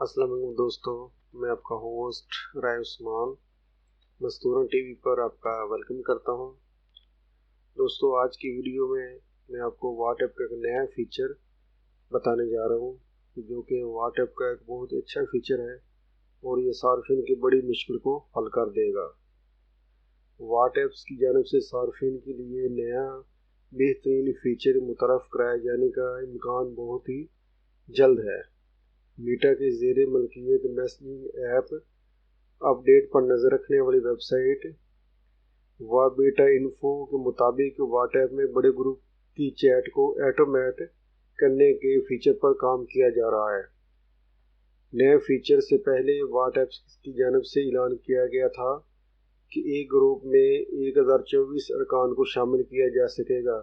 अस्सलाम वालेकुम दोस्तों, मैं आपका होस्ट राय उस्मान मस्तूरन टीवी पर आपका वेलकम करता हूं। दोस्तों, आज की वीडियो में मैं आपको व्हाट्सएप का एक नया फीचर बताने जा रहा हूं, जो कि व्हाट्सएप का एक बहुत ही अच्छा फीचर है और ये सार्फिन की बड़ी मुश्किल को हल कर देगा। व्हाट्सएप की जानिब से सार्फिन के लिए नया बेहतरीन फीचर मुतरफ़ कराए जाने का इम्कान बहुत ही जल्द है। मीटा के ज़ेरे मलकियत मैसेजिंग ऐप अपडेट पर नज़र रखने वाली वेबसाइट व बीटा इन्फो के मुताबिक व्हाट्सएप में बड़े ग्रुप की चैट को ऑटोमेट करने के फीचर पर काम किया जा रहा है। नए फीचर से पहले व्हाट्सएप की जानिब से ऐलान किया गया था कि एक ग्रुप में 1024 अरकान को शामिल किया जा सकेगा।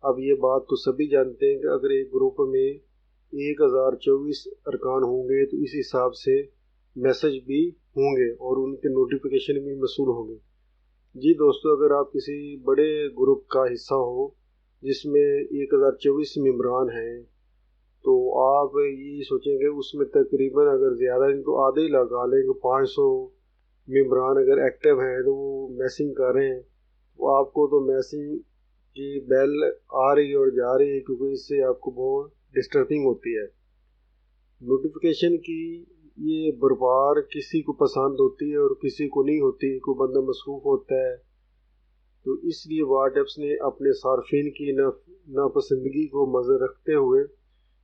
अब ये बात तो सभी जानते हैं कि अगर एक ग्रुप में 1024 अरकान होंगे तो इस हिसाब से मैसेज भी होंगे और उनके नोटिफिकेशन भी मौसूल होंगे। जी दोस्तों, अगर आप किसी बड़े ग्रुप का हिस्सा हो जिसमें 1024 मेंबरान हैं तो आप ये सोचेंगे उसमें तकरीबन अगर ज़्यादा नहीं तो आधे ही लगा लेंगे। 500 मेंबरान अगर एक्टिव हैं तो वो मैसेजिंग कर रहे हैं तो आपको तो मैसेजिंग की बेल आ रही है और जा रही है, क्योंकि इससे आपको बहुत डिस्टर्बिंग होती है। नोटिफिकेशन की ये बार किसी को पसंद होती है और किसी को नहीं होती, कोई बंदा मसरूफ़ होता है। तो इसलिए व्हाट्सएप ने अपने सार्फिन की नापसंदगी को मज़र रखते हुए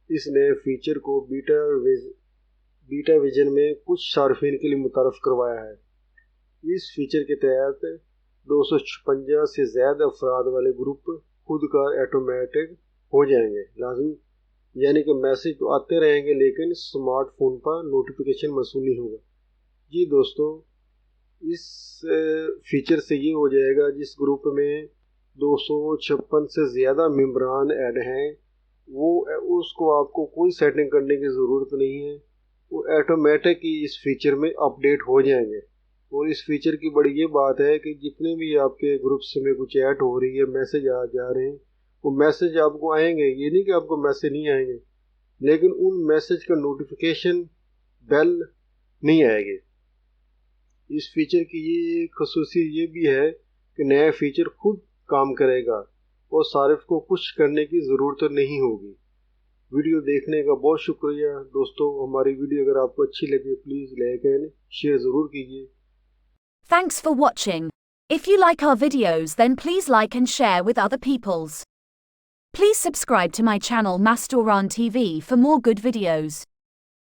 इस नए फीचर को बीटा विजन में कुछ सार्फिन के लिए मुतारफ़ करवाया है। इस फीचर के तहत 256 से ज़्यादा अफराद वाले ग्रुप खुद का ऑटोमेटिक हो जाएंगे लाजमी, यानी कि मैसेज तो आते रहेंगे लेकिन स्मार्टफोन पर नोटिफिकेशन मौसूल नहीं होगा। जी दोस्तों, इस फीचर से ये हो जाएगा जिस ग्रुप में 256 से ज़्यादा मेंबरान ऐड हैं वो उसको आपको कोई सेटिंग करने की ज़रूरत नहीं है, वो ऑटोमेटिक ही इस फीचर में अपडेट हो जाएंगे। और इस फीचर की बड़ी ये बात है कि जितने भी आपके ग्रुप्स में कुछ ऐड हो रही है, मैसेज आ जा रहे हैं, वो मैसेज आपको आएंगे। ये नहीं कि आपको मैसेज नहीं आएंगे, लेकिन उन मैसेज का नोटिफिकेशन बेल नहीं आएगी। इस फीचर की ये खसूसियत ये भी है कि नया फीचर खुद काम करेगा और सारिफ को कुछ करने की ज़रूरत नहीं होगी। वीडियो देखने का बहुत शुक्रिया दोस्तों। हमारी वीडियो अगर आपको अच्छी लगे प्लीज़ लाइक एंड शेयर ज़रूर कीजिए। Thanks for watching. If you like our videos, then please like and share with other peoples. Please subscribe to my channel Mastoran TV for more good videos.